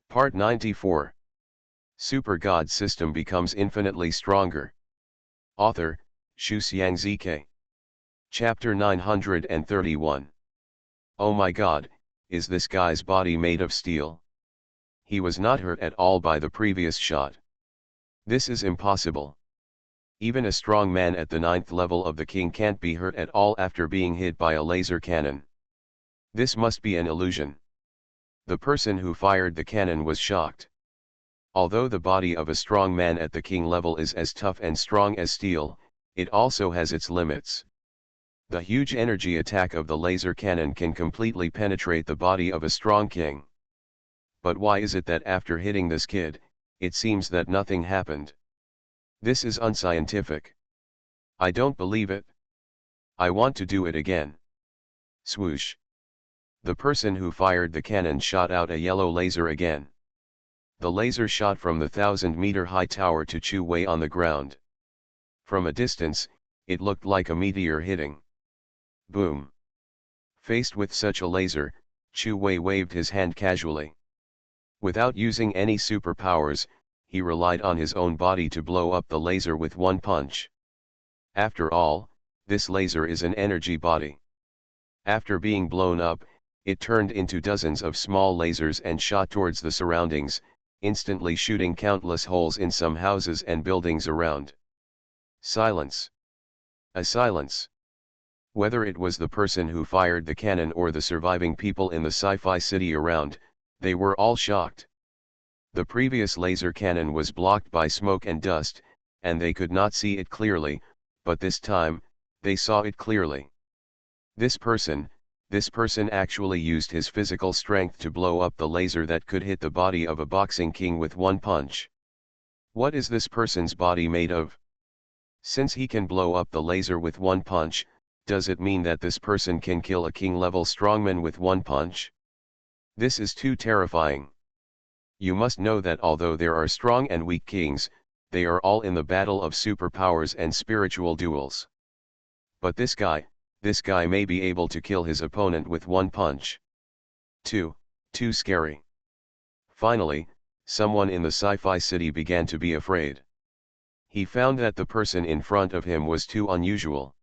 Part 94. Super God System becomes infinitely stronger. Author, Shuxiang ZK. Chapter 931. Oh my God, is this guy's body made of steel? He was not hurt at all by the previous shot. This is impossible. Even a strong man at the 9th level of the king can't be hurt at all after being hit by a laser cannon. This must be an illusion. The person who fired the cannon was shocked. Although the body of a strong man at the king level is as tough and strong as steel, it also has its limits. The huge energy attack of the laser cannon can completely penetrate the body of a strong king. But why is it that after hitting this kid, it seems that nothing happened? This is unscientific. I don't believe it. I want to do it again. Swoosh. The person who fired the cannon shot out a yellow laser again. The laser shot from the 1,000-meter high tower to Chu Wei on the ground. From a distance, it looked like a meteor hitting. Boom. Faced with such a laser, Chu Wei waved his hand casually. Without using any superpowers, he relied on his own body to blow up the laser with one punch. After all, this laser is an energy body. After being blown up, it turned into dozens of small lasers and shot towards the surroundings, instantly shooting countless holes in some houses and buildings around. Silence. A silence. Whether it was the person who fired the cannon or the surviving people in the Sci-Fi city around, they were all shocked. The previous laser cannon was blocked by smoke and dust, and they could not see it clearly, but this time, they saw it clearly. This person actually used his physical strength to blow up the laser that could hit the body of a boxing king with one punch. What is this person's body made of? Since he can blow up the laser with one punch, does it mean that this person can kill a king-level strongman with one punch? This is too terrifying. You must know that although there are strong and weak kings, they are all in the battle of superpowers and spiritual duels. But this guy may be able to kill his opponent with one punch. Too scary. Finally, someone in the Sci-Fi city began to be afraid. He found that the person in front of him was too unusual.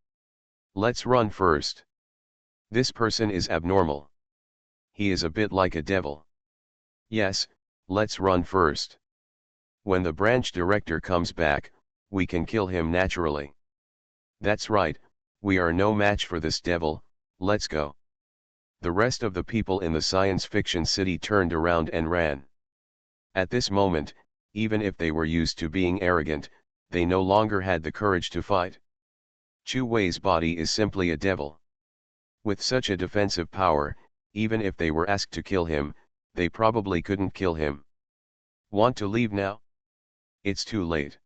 Let's run first. This person is abnormal. He is a bit like a devil. Yes, let's run first. When the branch director comes back, we can kill him naturally. That's right, we are no match for this devil, let's go. The rest of the people in the science fiction city turned around and ran. At this moment, even if they were used to being arrogant, they no longer had the courage to fight. Chu Wei's body is simply a devil. With such a defensive power, even if they were asked to kill him, they probably couldn't kill him. Want to leave now? It's too late.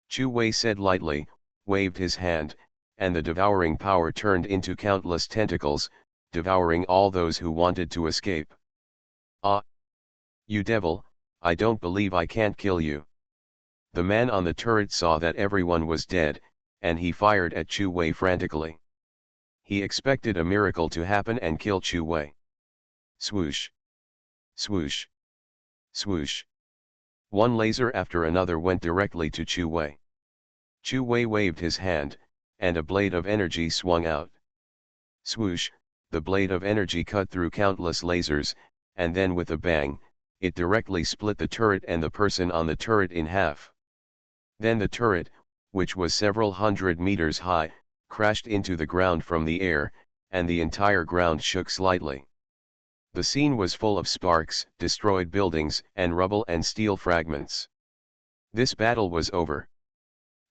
Chu Wei said lightly, waved his hand, and the devouring power turned into countless tentacles, devouring all those who wanted to escape. Ah! You devil, I don't believe I can't kill you. The man on the turret saw that everyone was dead, and he fired at Chu Wei frantically. He expected a miracle to happen and kill Chu Wei. Swoosh! Swoosh! Swoosh! One laser after another went directly to Chu Wei. Chu Wei waved his hand, and a blade of energy swung out. Swoosh! The blade of energy cut through countless lasers, and then with a bang, it directly split the turret and the person on the turret in half. Then the turret, which was several hundred meters high, crashed into the ground from the air, and the entire ground shook slightly. The scene was full of sparks, destroyed buildings, and rubble and steel fragments. This battle was over.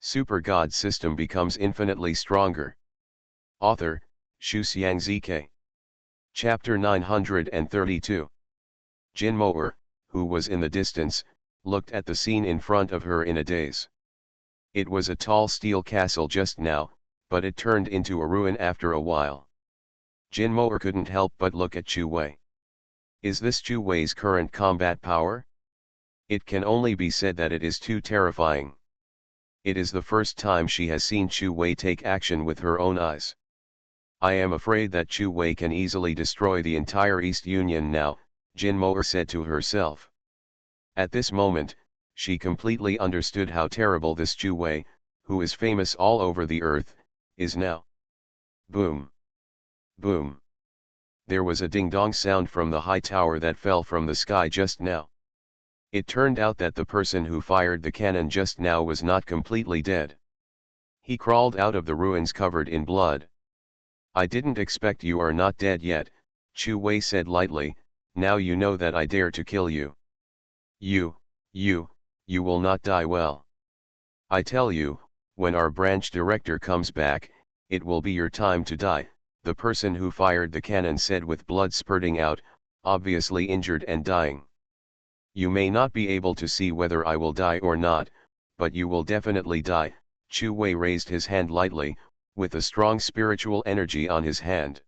Super God System becomes infinitely stronger. Author, Shuxiang ZK. Chapter 932. Jin Moer, who was in the distance, looked at the scene in front of her in a daze. It was a tall steel castle just now, but it turned into a ruin after a while. Jin Moer couldn't help but look at Chu Wei. Is this Chu Wei's current combat power? It can only be said that it is too terrifying. It is the first time she has seen Chu Wei take action with her own eyes. I am afraid that Chu Wei can easily destroy the entire East Union now, Jin Moer said to herself. At this moment, she completely understood how terrible this Chu Wei, who is famous all over the earth, is now. Boom! Boom! There was a ding-dong sound from the high tower that fell from the sky just now. It turned out that the person who fired the cannon just now was not completely dead. He crawled out of the ruins covered in blood. "I didn't expect you are not dead yet," Chu Wei said lightly. "Now you know that I dare to kill you. You will not die well. I tell you, when our branch director comes back, it will be your time to die," the person who fired the cannon said with blood spurting out, obviously injured and dying. "You may not be able to see whether I will die or not, but you will definitely die." Chu Wei raised his hand lightly, with a strong spiritual energy on his hand.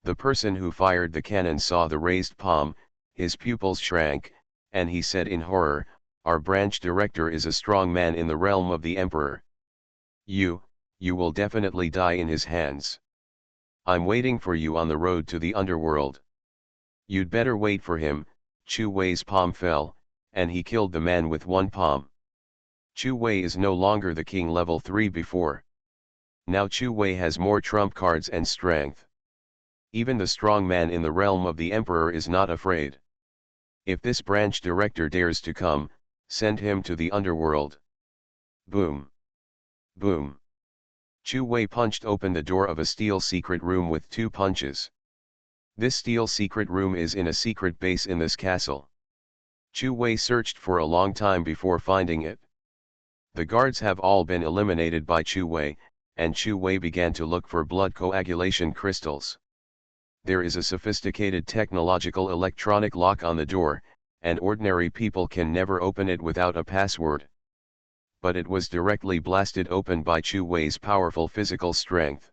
The person who fired the cannon saw the raised palm, his pupils shrank, and he said in horror, "Our branch director is a strong man in the realm of the emperor. You will definitely die in his hands. I'm waiting for you on the road to the underworld. You'd better wait for him." Chu Wei's palm fell, and he killed the man with one palm. Chu Wei is no longer the king level 3 before. Now Chu Wei has more trump cards and strength. Even the strong man in the realm of the emperor is not afraid. If this branch director dares to come, send him to the underworld. Boom! Boom! Chu Wei punched open the door of a steel secret room with 2 punches. This steel secret room is in a secret base in this castle. Chu Wei searched for a long time before finding it. The guards have all been eliminated by Chu Wei, and Chu Wei began to look for blood coagulation crystals. There is a sophisticated technological electronic lock on the door, and ordinary people can never open it without a password. But it was directly blasted open by Chu Wei's powerful physical strength.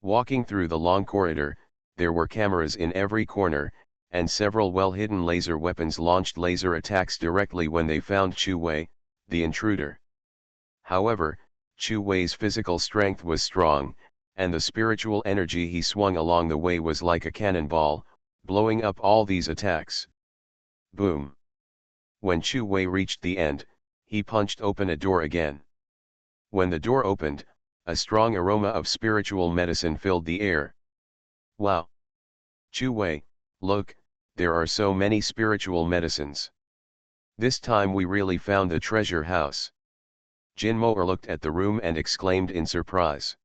Walking through the long corridor, there were cameras in every corner, and several well-hidden laser weapons launched laser attacks directly when they found Chu Wei, the intruder. However, Chu Wei's physical strength was strong, and the spiritual energy he swung along the way was like a cannonball, blowing up all these attacks. Boom! When Chu Wei reached the end, he punched open a door again. When the door opened, a strong aroma of spiritual medicine filled the air. Wow! Chu Wei, look, there are so many spiritual medicines. This time we really found the treasure house. Jin Moer looked at the room and exclaimed in surprise.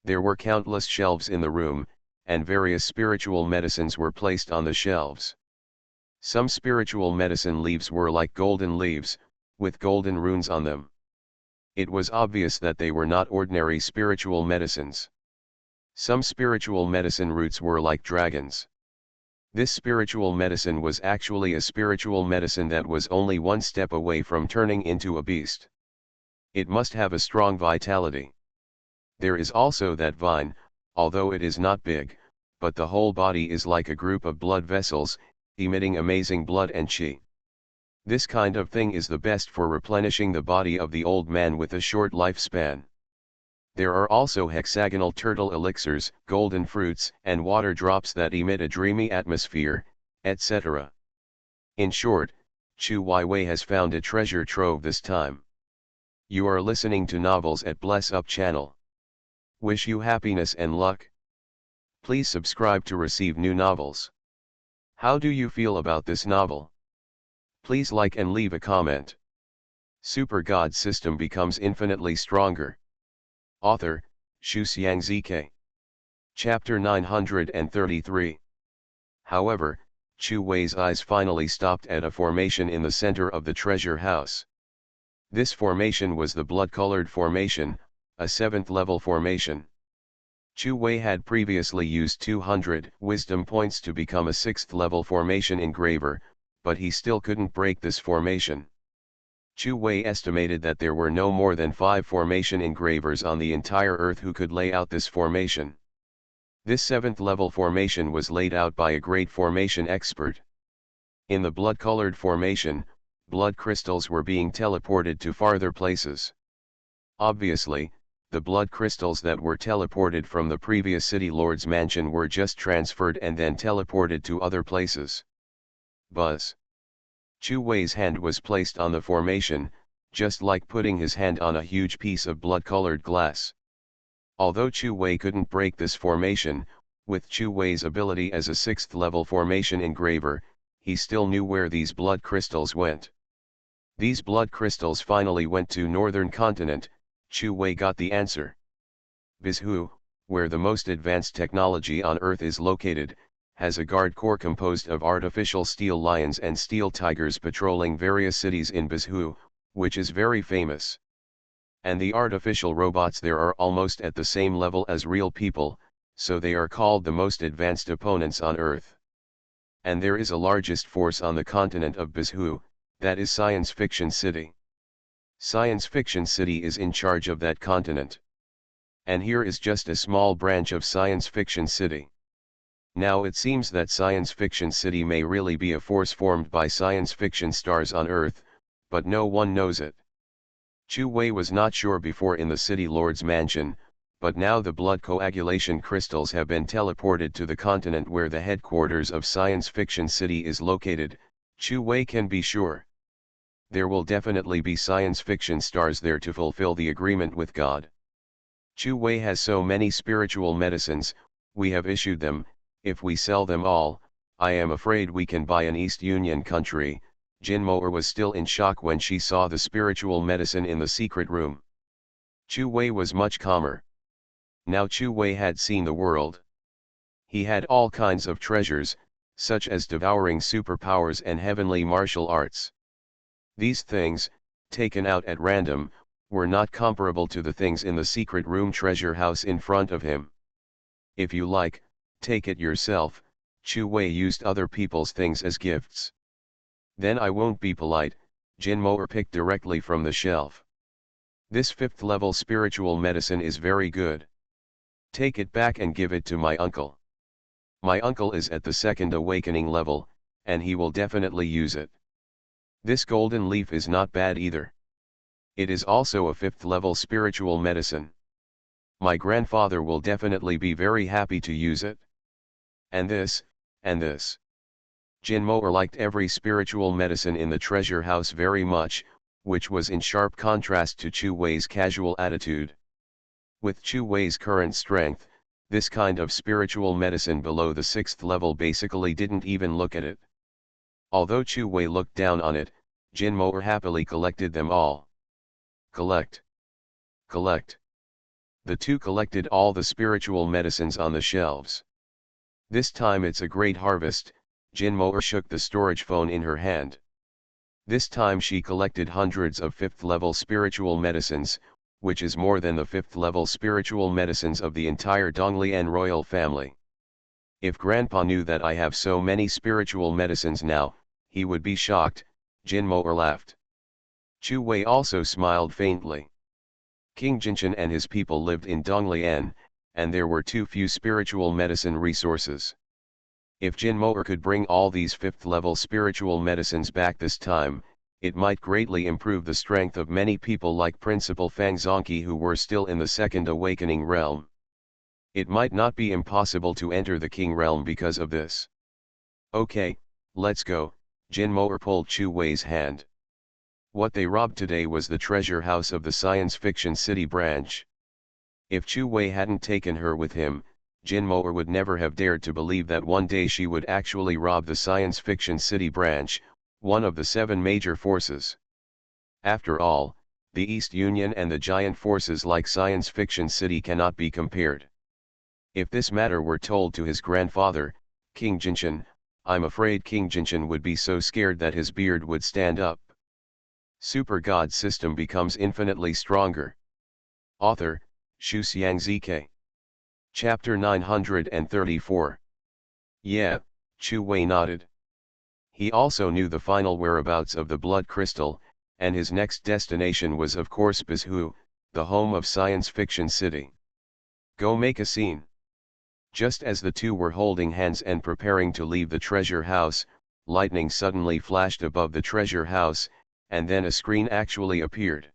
There were countless shelves in the room, and various spiritual medicines were placed on the shelves. Some spiritual medicine leaves were like golden leaves, with golden runes on them. It was obvious that they were not ordinary spiritual medicines. Some spiritual medicine roots were like dragons. This spiritual medicine was actually a spiritual medicine that was only one step away from turning into a beast. It must have a strong vitality. There is also that vine, although it is not big, but the whole body is like a group of blood vessels, emitting amazing blood and qi. This kind of thing is the best for replenishing the body of the old man with a short lifespan. There are also hexagonal turtle elixirs, golden fruits, and water drops that emit a dreamy atmosphere, etc. In short, Chu Wei has found a treasure trove this time. You are listening to Novels at Bless Up channel. Wish you happiness and luck. Please subscribe to receive new novels. How do you feel about this novel? Please like and leave a comment. Super God system becomes infinitely stronger. Author, Xu Xiangzike. Chapter 933. However, Chu Wei's eyes finally stopped at a formation in the center of the treasure house. This formation was the blood-colored formation, a 7th level formation. Chu Wei had previously used 200 wisdom points to become a 6th level formation engraver, but he still couldn't break this formation. Chu Wei estimated that there were no more than 5 formation engravers on the entire earth who could lay out this formation. This 7th level formation was laid out by a great formation expert. In the blood-colored formation, blood crystals were being teleported to farther places. Obviously, the blood crystals that were teleported from the previous city lord's mansion were just transferred and then teleported to other places. Buzz. Chu Wei's hand was placed on the formation, just like putting his hand on a huge piece of blood-colored glass. Although Chu Wei couldn't break this formation, with Chu Wei's ability as a 6th level formation engraver, he still knew where these blood crystals went. These blood crystals finally went to northern continent. Chu Wei got the answer. Bizhu, where the most advanced technology on Earth is located, has a guard corps composed of artificial steel lions and steel tigers patrolling various cities in Bizhu, which is very famous. And the artificial robots there are almost at the same level as real people, so they are called the most advanced opponents on Earth. And there is a largest force on the continent of Bizhu, that is Science Fiction City. Science Fiction City is in charge of that continent. And here is just a small branch of Science Fiction City. Now it seems that Science Fiction City may really be a force formed by science fiction stars on Earth, but no one knows it. Chu Wei was not sure before in the City Lord's mansion, but now the blood coagulation crystals have been teleported to the continent where the headquarters of Science Fiction City is located. Chu Wei can be sure. There will definitely be science fiction stars there to fulfill the agreement with God. Chu Wei has so many spiritual medicines, we have issued them. If we sell them all, I am afraid we can buy an East Union country. Jin Moer was still in shock when she saw the spiritual medicine in the secret room. Chu Wei was much calmer. Now Chu Wei had seen the world. He had all kinds of treasures, such as devouring superpowers and heavenly martial arts. These things, taken out at random, were not comparable to the things in the secret room treasure house in front of him. If you like, take it yourself. Chu Wei used other people's things as gifts. Then I won't be polite. Jin Moer picked directly from the shelf. This 5th level spiritual medicine is very good. Take it back and give it to my uncle. My uncle is at the 2nd awakening level, and he will definitely use it. This golden leaf is not bad either. It is also a 5th level spiritual medicine. My grandfather will definitely be very happy to use it. And this, and this. Jin Moer liked every spiritual medicine in the treasure house very much, which was in sharp contrast to Chu Wei's casual attitude. With Chu Wei's current strength, this kind of spiritual medicine below the 6th level basically didn't even look at it. Although Chu Wei looked down on it, Jin Moer happily collected them all. Collect. Collect. The two collected all the spiritual medicines on the shelves. This time it's a great harvest. Jin Moer shook the storage phone in her hand. This time she collected hundreds of 5th level spiritual medicines, which is more than the 5th level spiritual medicines of the entire Donglian royal family. If Grandpa knew that I have so many spiritual medicines now, he would be shocked. Jin Moer laughed. Chu Wei also smiled faintly. King Jinshan and his people lived in Donglian, and there were too few spiritual medicine resources. If Jin Moer could bring all these 5th level spiritual medicines back this time, it might greatly improve the strength of many people like Principal Fang Zongqi who were still in the 2nd awakening realm. It might not be impossible to enter the king realm because of this. Okay, let's go. Jin Moer pulled Chu Wei's hand. What they robbed today was the treasure house of the Science Fiction City branch. If Chu Wei hadn't taken her with him, Jin Moer would never have dared to believe that one day she would actually rob the Science Fiction City branch, one of the 7 major forces. After all, the East Union and the giant forces like Science Fiction City cannot be compared. If this matter were told to his grandfather, King Jinshan, I'm afraid King Jinshan would be so scared that his beard would stand up. Super God System becomes infinitely stronger. Author, Xu Xiangzike. Chapter 934. Yeah, Chu Wei nodded. He also knew the final whereabouts of the blood crystal, and his next destination was of course Bizhu, the home of Science Fiction City. Go make a scene. Just as the two were holding hands and preparing to leave the treasure house, lightning suddenly flashed above the treasure house, and then a screen actually appeared.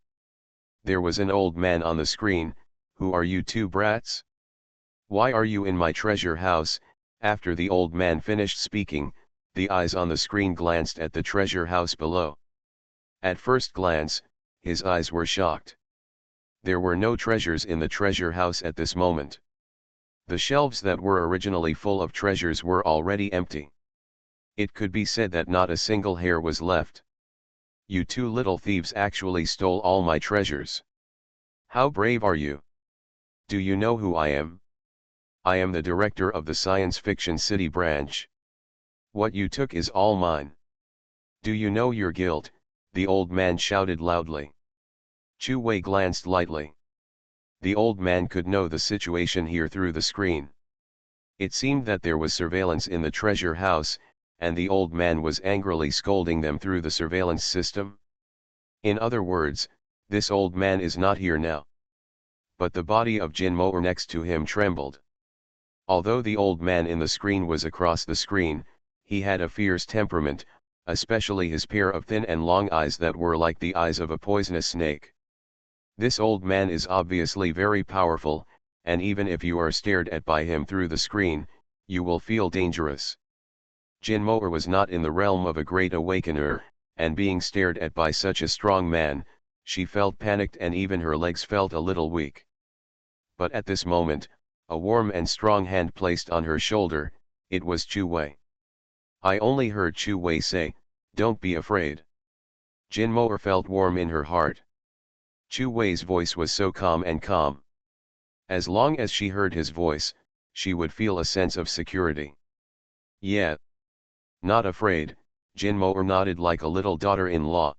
There was an old man on the screen. Who are you two brats? Why are you in my treasure house? After the old man finished speaking, The eyes on the screen glanced at the treasure house below. At first glance, his eyes were shocked. There were no treasures in the treasure house at this moment. The shelves that were originally full of treasures were already empty. It could be said that not a single hair was left. You two little thieves actually stole all my treasures. How brave are you? Do you know who I am? I am the director of the science fiction city branch. What you took is all mine. Do you know your guilt? The old man shouted loudly. Chu Wei glanced lightly. The old man could know the situation here through the screen. It seemed that there was surveillance in the treasure house, and the old man was angrily scolding them through the surveillance system. In other words, this old man is not here now. But the body of Jin Moer next to him trembled. Although the old man in the screen was across the screen, he had a fierce temperament, especially his pair of thin and long eyes that were like the eyes of a poisonous snake. This old man is obviously very powerful, and even if you are stared at by him through the screen, you will feel dangerous. Jin Moer was not in the realm of a great awakener, and being stared at by such a strong man, she felt panicked and even her legs felt a little weak. But at this moment, a warm and strong hand placed on her shoulder. It was Chu Wei. I only heard Chu Wei say, "Don't be afraid." Jin Moer felt warm in her heart. Chu Wei's voice was so calm and calm. As long as she heard his voice, she would feel a sense of security. Yeah. Not afraid, Jin Moer nodded like a little daughter-in-law.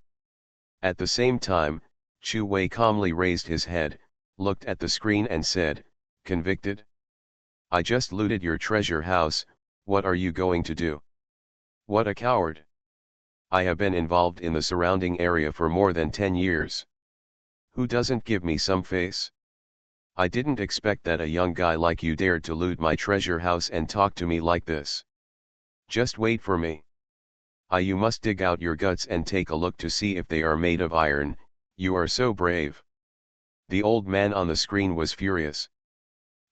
At the same time, Chu Wei calmly raised his head, looked at the screen and said, "Convicted? I just looted your treasure house, what are you going to do? What a coward! I have been involved in the surrounding area for more than 10 years. Who doesn't give me some face? I didn't expect that a young guy like you dared to loot my treasure house and talk to me like this. Just wait for me. You must dig out your guts and take a look to see if they are made of iron, you are so brave." The old man on the screen was furious.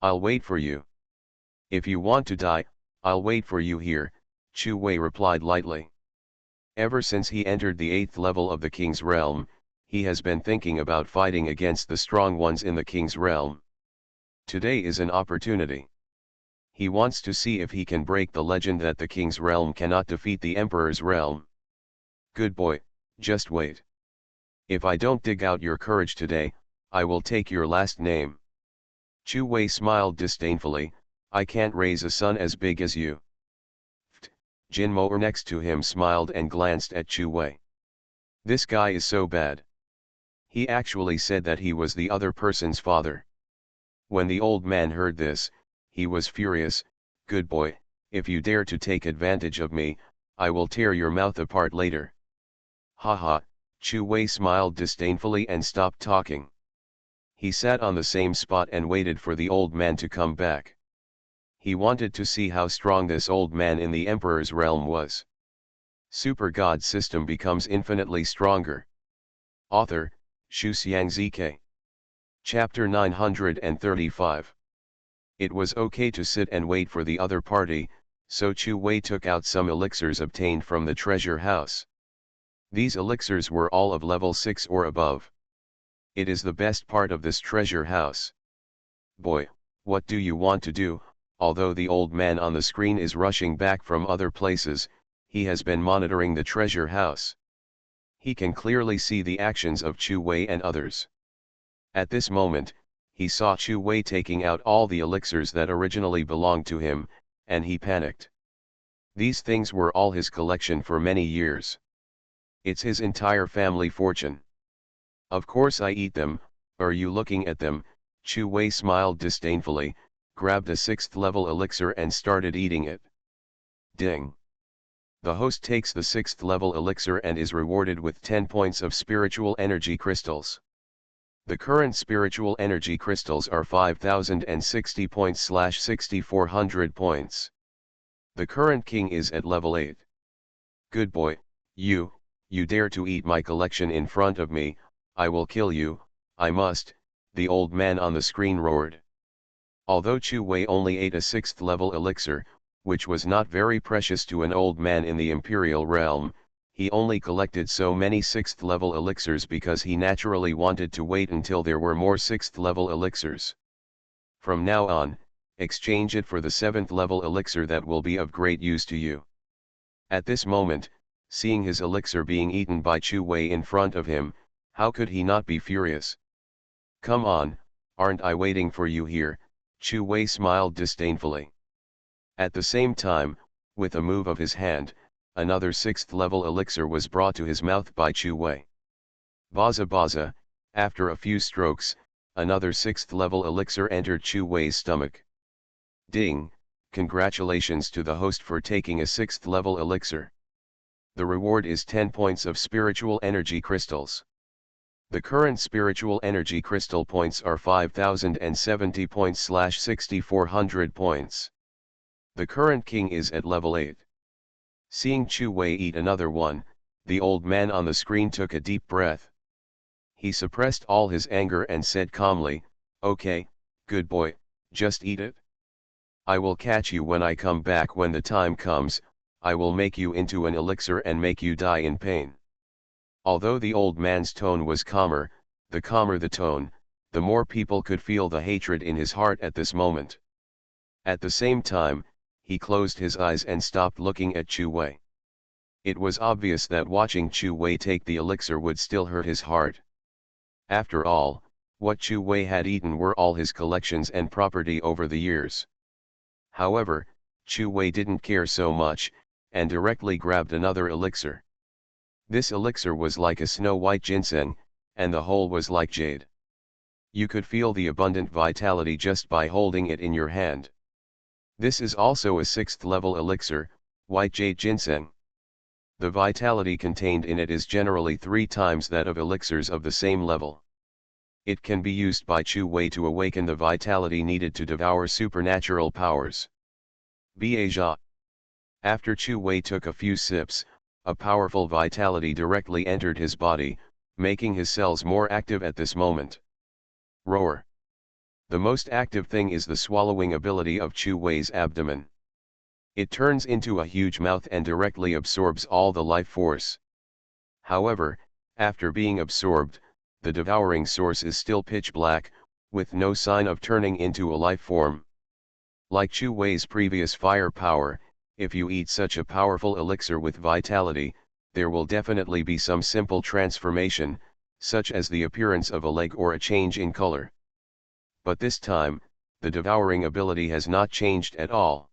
"I'll wait for you. If you want to die, I'll wait for you here," Chu Wei replied lightly. Ever since he entered the 8th level of the king's realm, he has been thinking about fighting against the strong ones in the king's realm. Today is an opportunity. He wants to see if he can break the legend that the king's realm cannot defeat the emperor's realm. Good boy, just wait. If I don't dig out your courage today, I will take your last name. Chu Wei smiled disdainfully, "I can't raise a son as big as you." Jin Moer next to him smiled and glanced at Chu Wei. This guy is so bad. He actually said that he was the other person's father. When the old man heard this, he was furious. "Good boy, if you dare to take advantage of me, I will tear your mouth apart later." Haha, Chu Wei smiled disdainfully and stopped talking. He sat on the same spot and waited for the old man to come back. He wanted to see how strong this old man in the emperor's realm was. Super God system becomes infinitely stronger. Author, Shu Xiangzike. Chapter 935. It was okay to sit and wait for the other party, so Chu Wei took out some elixirs obtained from the treasure house. These elixirs were all of level 6 or above. It is the best part of this treasure house. Boy, what do you want to do? Although the old man on the screen is rushing back from other places, he has been monitoring the treasure house. He can clearly see the actions of Chu Wei and others. At this moment, he saw Chu Wei taking out all the elixirs that originally belonged to him, and he panicked. These things were all his collection for many years. It's his entire family fortune. Of course I eat them, are you looking at them? Chu Wei smiled disdainfully, grabbed a 6th level elixir and started eating it. Ding! The host takes the 6th level elixir and is rewarded with 10 points of spiritual energy crystals. The current spiritual energy crystals are 5060 points/6400 points. The current king is at level 8. Good boy, you dare to eat my collection in front of me, I will kill you, I must, the old man on the screen roared. Although Chu Wei only ate a 6th level elixir, which was not very precious to an old man in the imperial realm. He only collected so many 6th level elixirs because he naturally wanted to wait until there were more 6th level elixirs. From now on, exchange it for the 7th level elixir that will be of great use to you. At this moment, seeing his elixir being eaten by Chu Wei in front of him, how could he not be furious? Come on, aren't I waiting for you here? Chu Wei smiled disdainfully. At the same time, with a move of his hand, another 6th level elixir was brought to his mouth by Chu Wei. Baza baza, after a few strokes, another 6th level elixir entered Chu Wei's stomach. Ding, congratulations to the host for taking a 6th level elixir. The reward is 10 points of spiritual energy crystals. The current spiritual energy crystal points are 5070 points/6400 points. The current king is at level 8. Seeing Chu Wei eat another one, the old man on the screen took a deep breath. He suppressed all his anger and said calmly, "Okay, good boy, just eat it. I will catch you when I come back. When the time comes, I will make you into an elixir and make you die in pain." Although the old man's tone was calmer the tone, the more people could feel the hatred in his heart at this moment. At the same time, he closed his eyes and stopped looking at Chu Wei. It was obvious that watching Chu Wei take the elixir would still hurt his heart. After all, what Chu Wei had eaten were all his collections and property over the years. However, Chu Wei didn't care so much, and directly grabbed another elixir. This elixir was like a snow-white ginseng, and the whole was like jade. You could feel the abundant vitality just by holding it in your hand. This is also a 6th level elixir, white jade ginseng. The vitality contained in it is generally 3 times that of elixirs of the same level. It can be used by Chu Wei to awaken the vitality needed to devour supernatural powers. Baja. After Chu Wei took a few sips, a powerful vitality directly entered his body, making his cells more active at this moment. Roar. The most active thing is the swallowing ability of Chu Wei's abdomen. It turns into a huge mouth and directly absorbs all the life force. However, after being absorbed, the devouring source is still pitch black, with no sign of turning into a life form. Like Chu Wei's previous fire power, if you eat such a powerful elixir with vitality, there will definitely be some simple transformation, such as the appearance of a leg or a change in color. But this time, the devouring ability has not changed at all.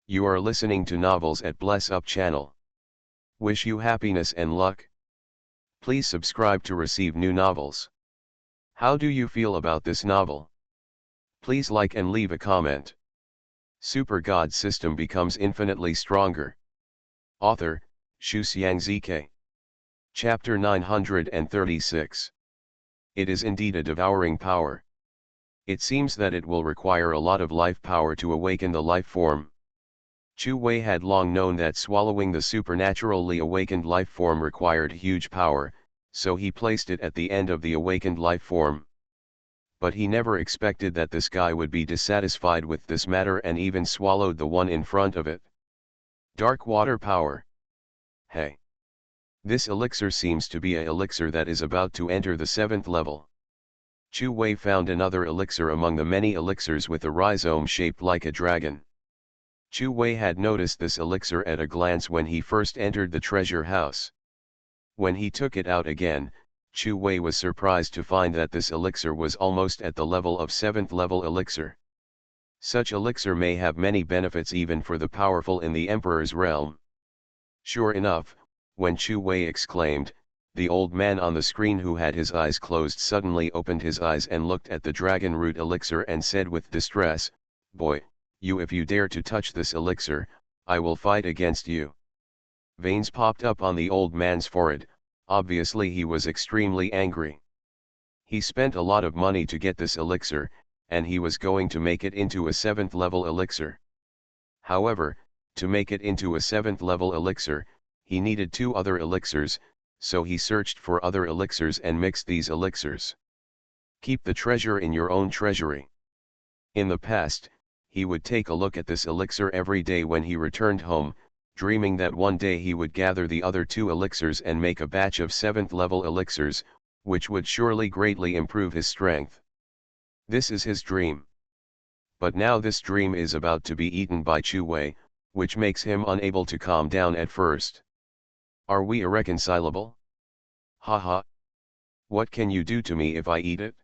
You are listening to Novels at Bless Up channel. Wish you happiness and luck. Please subscribe to receive new novels. How do you feel about this novel? Please like and leave a comment. Super God system becomes infinitely stronger. Author, Shuxiang ZK. Chapter 936. It is indeed a devouring power. It seems that it will require a lot of life power to awaken the life form. Chu Wei had long known that swallowing the supernaturally awakened life form required huge power, so he placed it at the end of the awakened life form. But he never expected that this guy would be dissatisfied with this matter and even swallowed the one in front of it. Dark water power. Hey. This elixir seems to be a elixir that is about to enter the 7th level. Chu Wei found another elixir among the many elixirs with a rhizome shaped like a dragon. Chu Wei had noticed this elixir at a glance when he first entered the treasure house. When he took it out again, Chu Wei was surprised to find that this elixir was almost at the level of 7th level elixir. Such elixir may have many benefits even for the powerful in the Emperor's realm. Sure enough, when Chu Wei exclaimed, the old man on the screen who had his eyes closed suddenly opened his eyes and looked at the dragon root elixir and said with distress, "Boy, if you dare to touch this elixir, I will fight against you." Veins popped up on the old man's forehead, obviously he was extremely angry. He spent a lot of money to get this elixir, and he was going to make it into a 7th level elixir. However, to make it into a 7th level elixir, he needed 2 other elixirs, so he searched for other elixirs and mixed these elixirs. Keep the treasure in your own treasury. In the past, he would take a look at this elixir every day when he returned home, dreaming that one day he would gather the other 2 elixirs and make a batch of 7th level elixirs, which would surely greatly improve his strength. This is his dream. But now this dream is about to be eaten by Chu Wei, which makes him unable to calm down at first. Are we irreconcilable? Haha. What can you do to me if I eat it?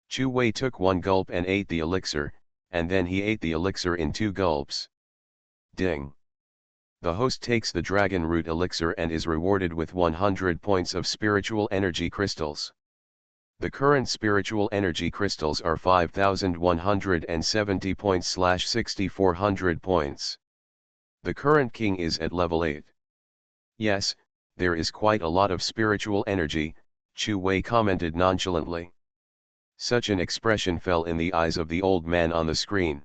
Chu Wei took 1 gulp and ate the elixir, and then he ate the elixir in 2 gulps. Ding. The host takes the dragon root elixir and is rewarded with 100 points of spiritual energy crystals. The current spiritual energy crystals are 5170 points / 6400 points. The current king is at level 8. Yes, there is quite a lot of spiritual energy, Chu Wei commented nonchalantly. Such an expression fell in the eyes of the old man on the screen.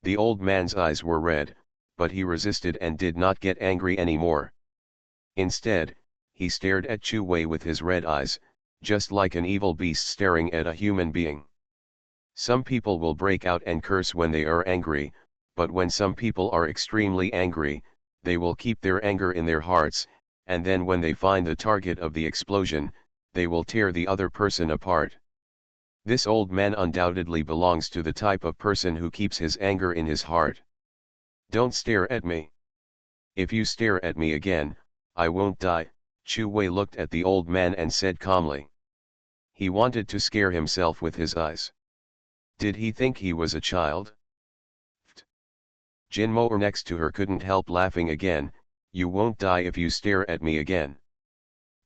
The old man's eyes were red, but he resisted and did not get angry anymore. Instead, he stared at Chu Wei with his red eyes, just like an evil beast staring at a human being. Some people will break out and curse when they are angry, but when some people are extremely angry, they will keep their anger in their hearts, and then when they find the target of the explosion, they will tear the other person apart. This old man undoubtedly belongs to the type of person who keeps his anger in his heart. Don't stare at me. If you stare at me again, I won't die, Chu Wei looked at the old man and said calmly. He wanted to scare himself with his eyes. Did he think he was a child? Jin Mo next to her couldn't help laughing again. You won't die if you stare at me again.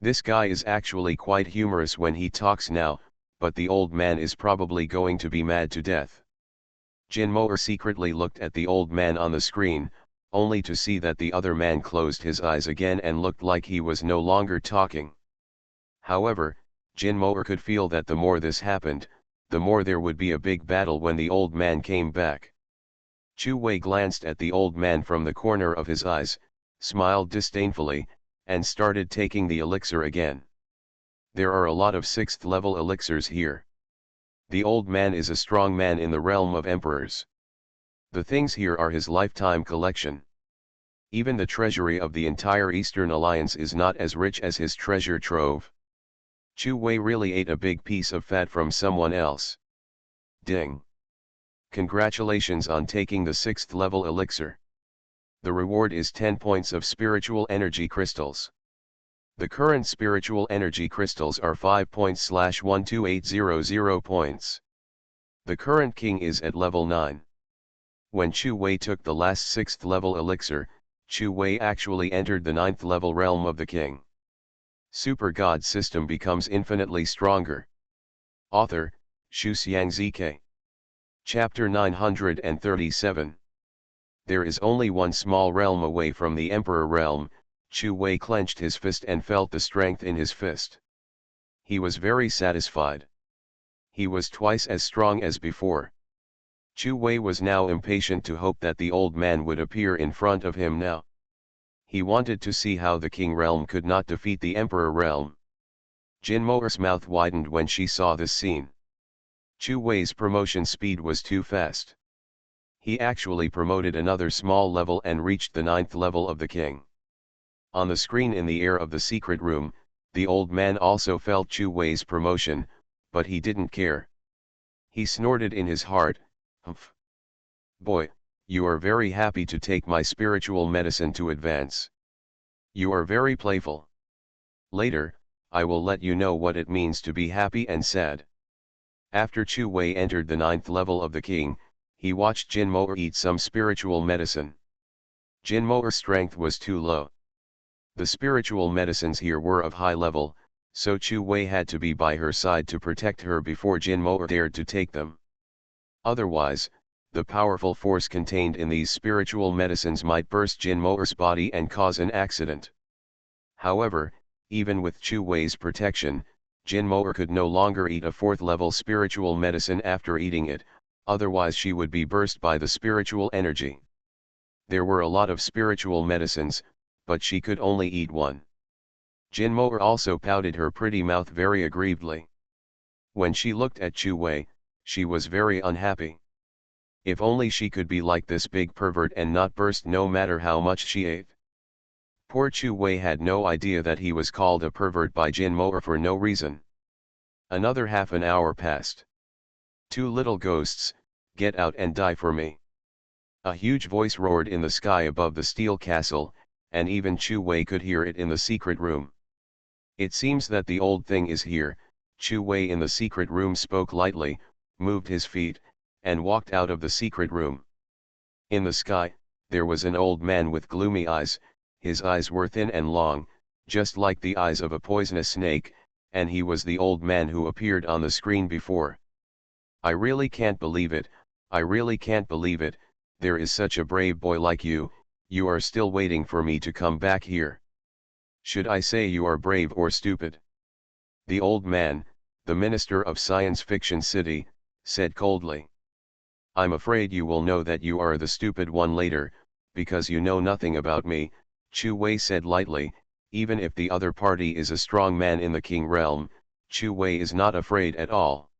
This guy is actually quite humorous when he talks now, but the old man is probably going to be mad to death. Jin Mo secretly looked at the old man on the screen, only to see that the other man closed his eyes again and looked like he was no longer talking. However, Jin Mo could feel that the more this happened, the more there would be a big battle when the old man came back. Chu Wei glanced at the old man from the corner of his eyes, smiled disdainfully, and started taking the elixir again. There are a lot of 6th level elixirs here. The old man is a strong man in the realm of emperors. The things here are his lifetime collection. Even the treasury of the entire Eastern Alliance is not as rich as his treasure trove. Chu Wei really ate a big piece of fat from someone else. Ding. Congratulations on taking the 6th level elixir. The reward is 10 points of spiritual energy crystals. The current spiritual energy crystals are 5 points / 12800 points. The current king is at level 9. When Chu Wei took the last 6th level elixir, Chu Wei actually entered the 9th level realm of the king. Super God system becomes infinitely stronger. Author, Shu Xiang ZK. Chapter 937. There is only one small realm away from the Emperor realm. Chu Wei clenched his fist and felt the strength in his fist. He was very satisfied. He was twice as strong as before. Chu Wei was now impatient to hope that the old man would appear in front of him now. He wanted to see how the king realm could not defeat the emperor realm. Jin Mo's mouth widened when she saw this scene. Chu Wei's promotion speed was too fast. He actually promoted another small level and reached the 9th level of the king. On the screen in the air of the secret room, the old man also felt Chu Wei's promotion, but he didn't care. He snorted in his heart, "Humph. Boy, you are very happy to take my spiritual medicine to advance. You are very playful. Later, I will let you know what it means to be happy and sad." After Chu Wei entered the 9th level of the king, he watched Jin Mo eat some spiritual medicine. Jin Mo's strength was too low. The spiritual medicines here were of high level, so Chu Wei had to be by her side to protect her before Jin Mo dared to take them. Otherwise, the powerful force contained in these spiritual medicines might burst Jin Mo's body and cause an accident. However, even with Chu Wei's protection, Jin Mo could no longer eat a 4th level spiritual medicine after eating it, otherwise she would be burst by the spiritual energy. There were a lot of spiritual medicines, but she could only eat one. Jin Mo also pouted her pretty mouth very aggrievedly. When she looked at Chu Wei, she was very unhappy. If only she could be like this big pervert and not burst no matter how much she ate. Poor Chu Wei had no idea that he was called a pervert by Jin Mo for no reason. Another half an hour passed. Two little ghosts, get out and die for me. A huge voice roared in the sky above the steel castle, and even Chu Wei could hear it in the secret room. It seems that the old thing is here. Chu Wei in the secret room spoke lightly, moved his feet, and walked out of the secret room. In the sky, there was an old man with gloomy eyes. His eyes were thin and long, just like the eyes of a poisonous snake, and he was the old man who appeared on the screen before. I really can't believe it, I really can't believe it, there is such a brave boy like you are still waiting for me to come back here. Should I say you are brave or stupid? The old man, the minister of Science Fiction City, said coldly. I'm afraid you will know that you are the stupid one later, because you know nothing about me, Chu Wei said lightly. Even if the other party is a strong man in the king realm, Chu Wei is not afraid at all.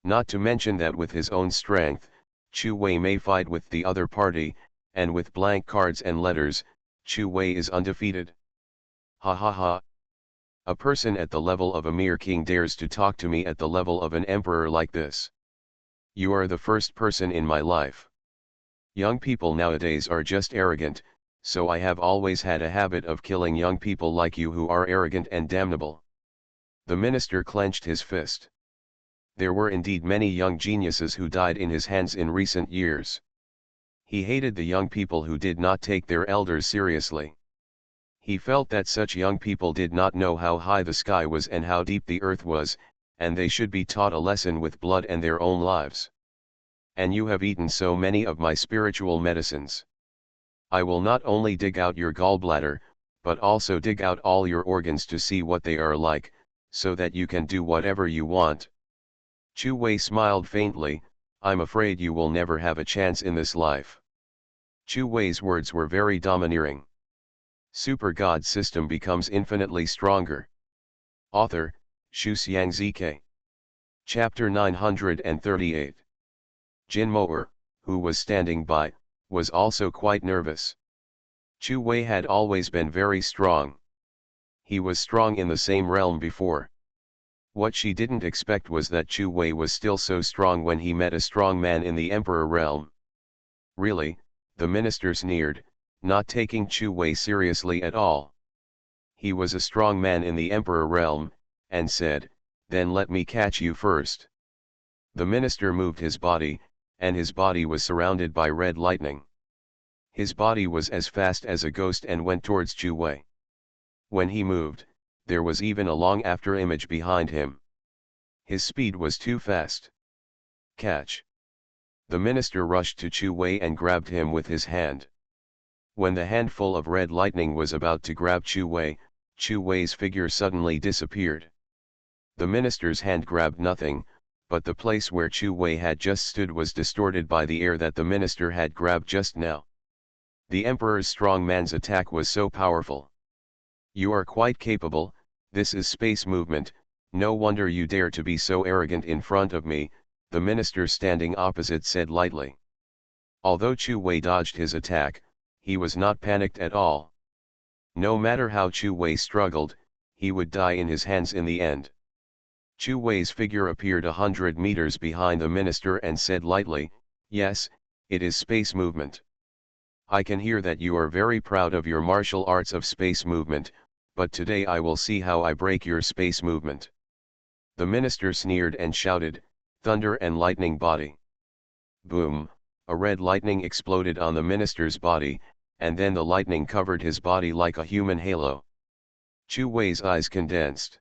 Not to mention that with his own strength, Chu Wei may fight with the other party, and with blank cards and letters, Chu Wei is undefeated. Ha ha ha. A person at the level of a mere king dares to talk to me at the level of an emperor like this. You are the first person in my life. Young people nowadays are just arrogant, so I have always had a habit of killing young people like you who are arrogant and damnable. The minister clenched his fist. There were indeed many young geniuses who died in his hands in recent years. He hated the young people who did not take their elders seriously. He felt that such young people did not know how high the sky was and how deep the earth was, and they should be taught a lesson with blood and their own lives. And you have eaten so many of my spiritual medicines. I will not only dig out your gallbladder, but also dig out all your organs to see what they are like, so that you can do whatever you want. Chu Wei smiled faintly. I'm afraid you will never have a chance in this life. Chu Wei's words were very domineering. Super God system becomes infinitely stronger. Author, Shu Xiang ZK. Chapter 938. Jin Mo, who was standing by, was also quite nervous. Chu Wei had always been very strong. He was strong in the same realm before. What she didn't expect was that Chu Wei was still so strong when he met a strong man in the Emperor realm. Really, the minister sneered, not taking Chu Wei seriously at all. He was a strong man in the Emperor realm, and said, then let me catch you first. The minister moved his body, and his body was surrounded by red lightning. His body was as fast as a ghost and went towards Chu Wei. When he moved, there was even a long after image behind him. His speed was too fast. Catch! The minister rushed to Chu Wei and grabbed him with his hand. When the handful of red lightning was about to grab Chu Wei's figure suddenly disappeared. The minister's hand grabbed nothing, but the place where Chu Wei had just stood was distorted by the air that the minister had grabbed just now. The emperor's strong man's attack was so powerful. You are quite capable, this is space movement, no wonder you dare to be so arrogant in front of me, the minister standing opposite said lightly. Although Chu Wei dodged his attack, he was not panicked at all. No matter how Chu Wei struggled, he would die in his hands in the end. Chu Wei's figure appeared 100 meters behind the minister and said lightly, yes, it is space movement. I can hear that you are very proud of your martial arts of space movement, but today I will see how I break your space movement. The minister sneered and shouted, thunder and lightning body. Boom, a red lightning exploded on the minister's body, and then the lightning covered his body like a human halo. Chu Wei's eyes condensed.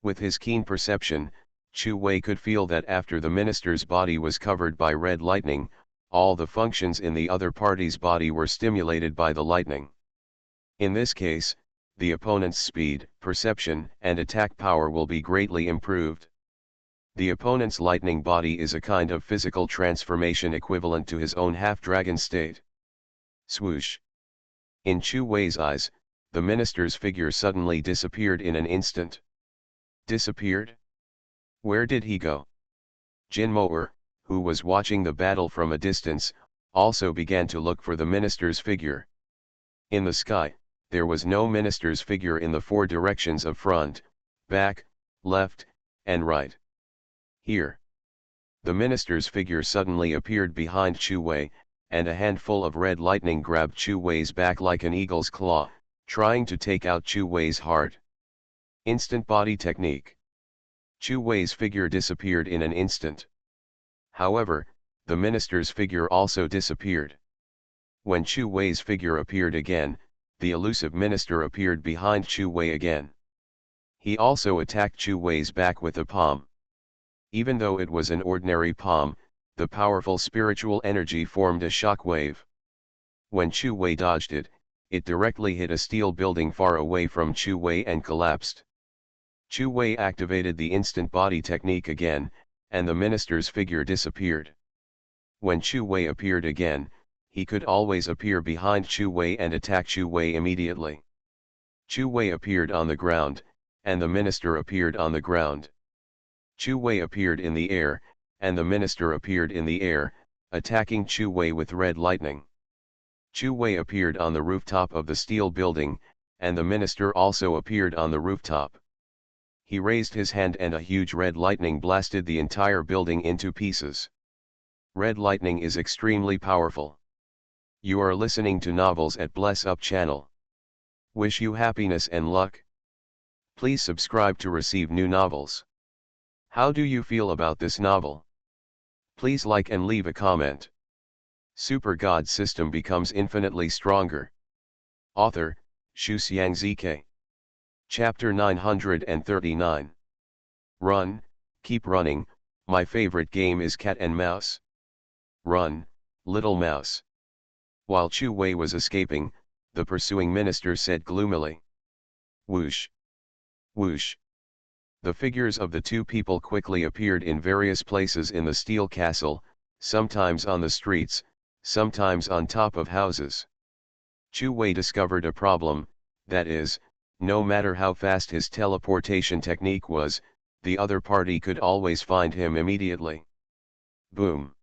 With his keen perception, Chu Wei could feel that after the minister's body was covered by red lightning, all the functions in the other party's body were stimulated by the lightning. In this case, the opponent's speed, perception, and attack power will be greatly improved. The opponent's lightning body is a kind of physical transformation equivalent to his own half-dragon state. Swoosh! In Chu Wei's eyes, the minister's figure suddenly disappeared in an instant. Disappeared? Where did he go? Jin Mo, who was watching the battle from a distance, also began to look for the minister's figure. In the sky, there was no minister's figure in the four directions of front, back, left, and right. Here, the minister's figure suddenly appeared behind Chu Wei, and a handful of red lightning grabbed Chu Wei's back like an eagle's claw, trying to take out Chu Wei's heart. Instant body technique. Chu Wei's figure disappeared in an instant. However, the minister's figure also disappeared. When Chu Wei's figure appeared again, the elusive minister appeared behind Chu Wei again. He also attacked Chu Wei's back with a palm. Even though it was an ordinary palm, the powerful spiritual energy formed a shock wave. When Chu Wei dodged it, it directly hit a steel building far away from Chu Wei and collapsed. Chu Wei activated the instant body technique again, and the minister's figure disappeared. When Chu Wei appeared again, he could always appear behind Chu Wei and attack Chu Wei immediately. Chu Wei appeared on the ground, and the minister appeared on the ground. Chu Wei appeared in the air, and the minister appeared in the air, attacking Chu Wei with red lightning. Chu Wei appeared on the rooftop of the steel building, and the minister also appeared on the rooftop. He raised his hand and a huge red lightning blasted the entire building into pieces. Red lightning is extremely powerful. You are listening to novels at Bless Up channel. Wish you happiness and luck. Please subscribe to receive new novels. How do you feel about this novel? Please like and leave a comment. Super God system becomes infinitely stronger. Author, Shuxiangzk. Chapter 939. Run, keep running, my favorite game is cat and mouse. Run, little mouse. While Chu Wei was escaping, the pursuing minister said gloomily. Whoosh. Whoosh. The figures of the two people quickly appeared in various places in the steel castle, sometimes on the streets, sometimes on top of houses. Chu Wei discovered a problem, that is, no matter how fast his teleportation technique was, the other party could always find him immediately. Boom.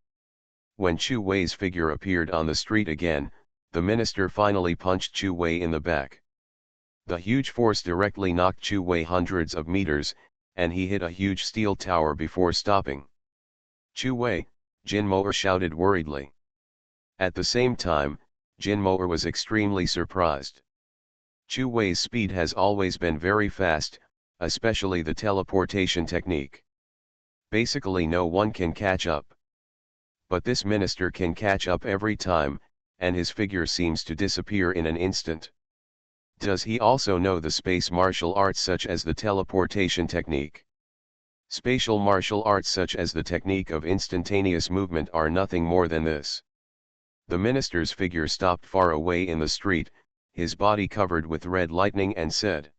When Chu Wei's figure appeared on the street again, the minister finally punched Chu Wei in the back. The huge force directly knocked Chu Wei hundreds of meters, and he hit a huge steel tower before stopping. Chu Wei, Jin Moer shouted worriedly. At the same time, Jin Moer was extremely surprised. Chu Wei's speed has always been very fast, especially the teleportation technique. Basically no one can catch up. But this minister can catch up every time, and his figure seems to disappear in an instant. Does he also know the space martial arts such as the teleportation technique? Spatial martial arts such as the technique of instantaneous movement are nothing more than this. The minister's figure stopped far away in the street, his body covered with red lightning, and said.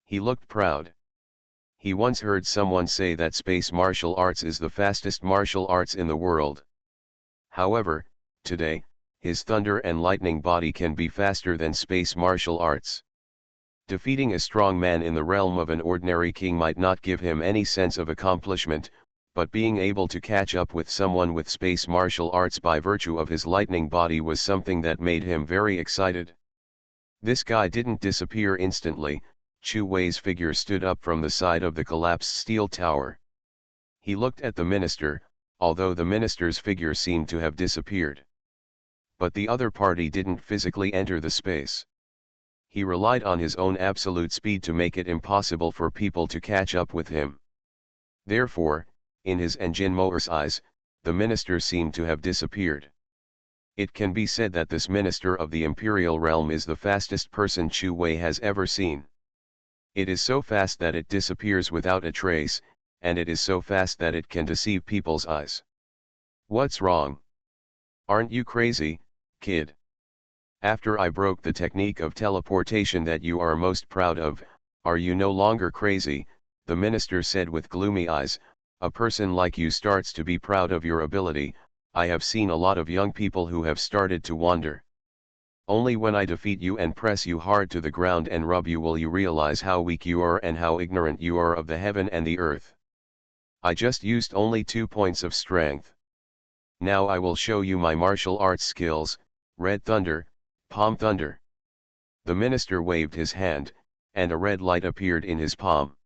He looked proud. He once heard someone say that space martial arts is the fastest martial arts in the world. However, today, his thunder and lightning body can be faster than space martial arts. Defeating a strong man in the realm of an ordinary king might not give him any sense of accomplishment, but being able to catch up with someone with space martial arts by virtue of his lightning body was something that made him very excited. This guy didn't disappear instantly. Chu Wei's figure stood up from the side of the collapsed steel tower. He looked at the minister, although the minister's figure seemed to have disappeared. But the other party didn't physically enter the space. He relied on his own absolute speed to make it impossible for people to catch up with him. Therefore, in his and Jin Moer's eyes, the minister seemed to have disappeared. It can be said that this minister of the imperial realm is the fastest person Chu Wei has ever seen. It is so fast that it disappears without a trace, and it is so fast that it can deceive people's eyes. What's wrong? Aren't you crazy, kid? After I broke the technique of teleportation that you are most proud of, are you no longer crazy? The minister said with gloomy eyes. A person like you starts to be proud of your ability. I have seen a lot of young people who have started to wander. Only when I defeat you and press you hard to the ground and rub you will you realize how weak you are and how ignorant you are of the heaven and the earth. I just used only 2 points of strength. Now I will show you my martial arts skills, red thunder, palm thunder. The minister waved his hand, and a red light appeared in his palm.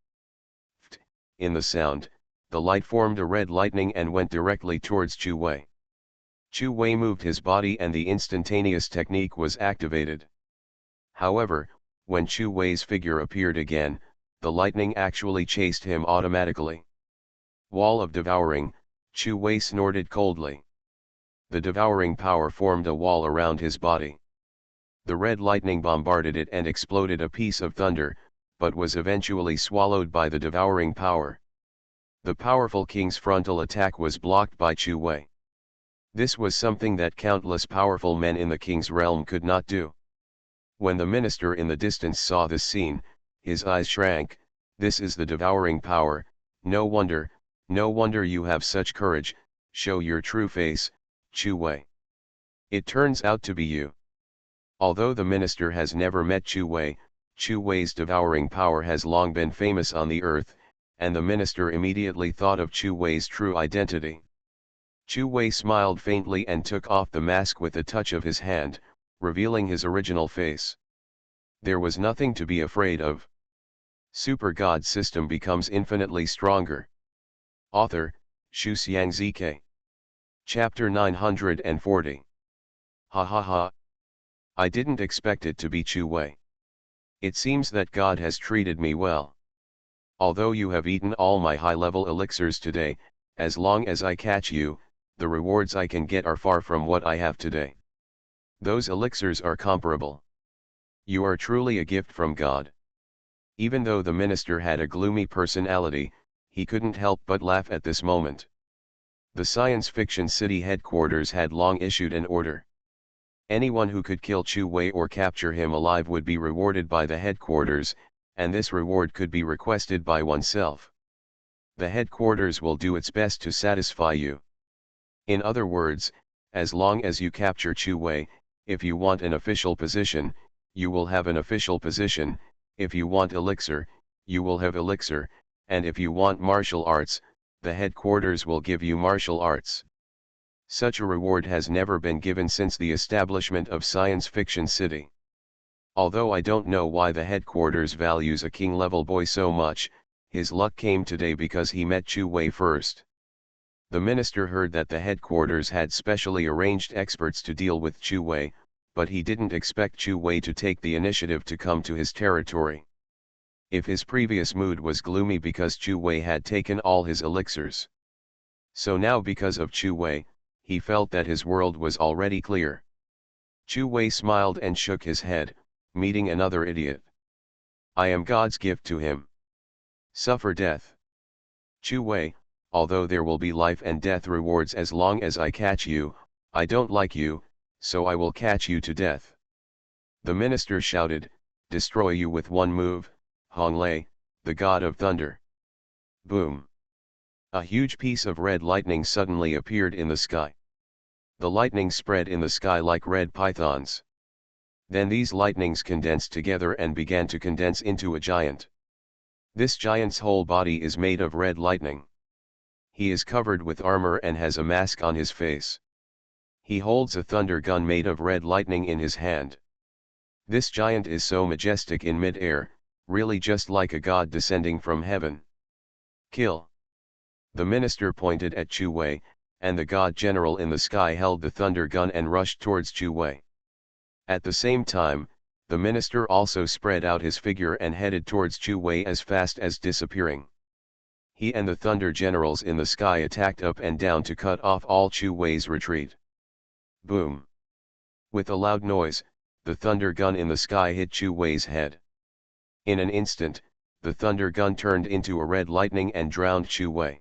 In the sound, the light formed a red lightning and went directly towards Chu Wei. Chu Wei moved his body and the instantaneous technique was activated. However, when Chu Wei's figure appeared again, the lightning actually chased him automatically. Wall of devouring, Chu Wei snorted coldly. The devouring power formed a wall around his body. The red lightning bombarded it and exploded a piece of thunder, but was eventually swallowed by the devouring power. The powerful king's frontal attack was blocked by Chu Wei. This was something that countless powerful men in the king's realm could not do. When the minister in the distance saw this scene, his eyes shrank. This is the devouring power. No wonder you have such courage. Show your true face, Chu Wei. It turns out to be you. Although the minister has never met Chu Wei's devouring power has long been famous on the earth, and the minister immediately thought of Chu Wei's true identity. Chu Wei smiled faintly and took off the mask with a touch of his hand, revealing his original face. There was nothing to be afraid of. Super God system becomes infinitely stronger. Author, Shu Xiangzike. Chapter 940. Ha ha ha. I didn't expect it to be Chu Wei. It seems that God has treated me well. Although you have eaten all my high-level elixirs today, as long as I catch you, the rewards I can get are far from what I have today. Those elixirs are comparable. You are truly a gift from God. Even though the minister had a gloomy personality, he couldn't help but laugh at this moment. The science fiction city headquarters had long issued an order. Anyone who could kill Chu Wei or capture him alive would be rewarded by the headquarters, and this reward could be requested by oneself. The headquarters will do its best to satisfy you. In other words, as long as you capture Chu Wei, if you want an official position, you will have an official position. If you want elixir, you will have elixir, and if you want martial arts, the headquarters will give you martial arts. Such a reward has never been given since the establishment of Science Fiction City. Although I don't know why the headquarters values a king-level boy so much, his luck came today because he met Chu Wei first. The minister heard that the headquarters had specially arranged experts to deal with Chu Wei, but he didn't expect Chu Wei to take the initiative to come to his territory. If his previous mood was gloomy because Chu Wei had taken all his elixirs. So now because of Chu Wei, he felt that his world was already clear. Chu Wei smiled and shook his head, meeting another idiot. I am God's gift to him. Suffer death. Chu Wei, although there will be life and death rewards as long as I catch you, I don't like you, so I will catch you to death. The minister shouted, destroy you with one move, Hong Lei, the god of thunder. Boom. A huge piece of red lightning suddenly appeared in the sky. The lightning spread in the sky like red pythons. Then these lightnings condensed together and began to condense into a giant. This giant's whole body is made of red lightning. He is covered with armor and has a mask on his face. He holds a thunder gun made of red lightning in his hand. This giant is so majestic in mid-air, really just like a god descending from heaven. Kill. The minister pointed at Chu Wei, and the god general in the sky held the thunder gun and rushed towards Chu Wei. At the same time, the minister also spread out his figure and headed towards Chu Wei as fast as disappearing. He and the thunder generals in the sky attacked up and down to cut off all Chu Wei's retreat. Boom. With a loud noise, the thunder gun in the sky hit Chu Wei's head. In an instant, the thunder gun turned into a red lightning and drowned Chu Wei.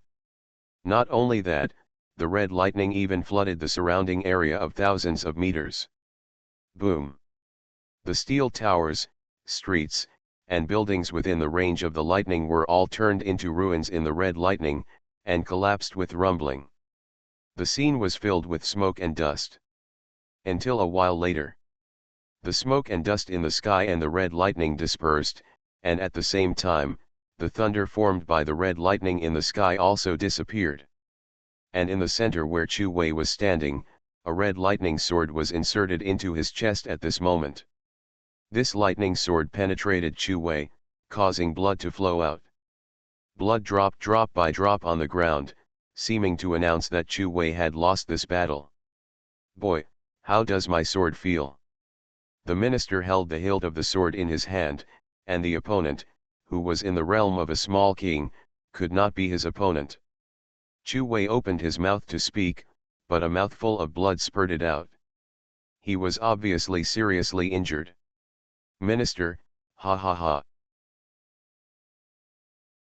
Not only that, the red lightning even flooded the surrounding area of thousands of meters. Boom. The steel towers, streets, and buildings within the range of the lightning were all turned into ruins in the red lightning, and collapsed with rumbling. The scene was filled with smoke and dust. Until a while later, the smoke and dust in the sky and the red lightning dispersed, and at the same time, the thunder formed by the red lightning in the sky also disappeared. and in the center where Chu Wei was standing, a red lightning sword was inserted into his chest at this moment. This lightning sword penetrated Chu Wei, causing blood to flow out. Blood dropped drop by drop on the ground, seeming to announce that Chu Wei had lost this battle. "Boy, how does my sword feel?" The minister held the hilt of the sword in his hand, and the opponent, who was in the realm of a small king, could not be his opponent. Chu Wei opened his mouth to speak, but a mouthful of blood spurted out. He was obviously seriously injured. "Minister, ha ha ha.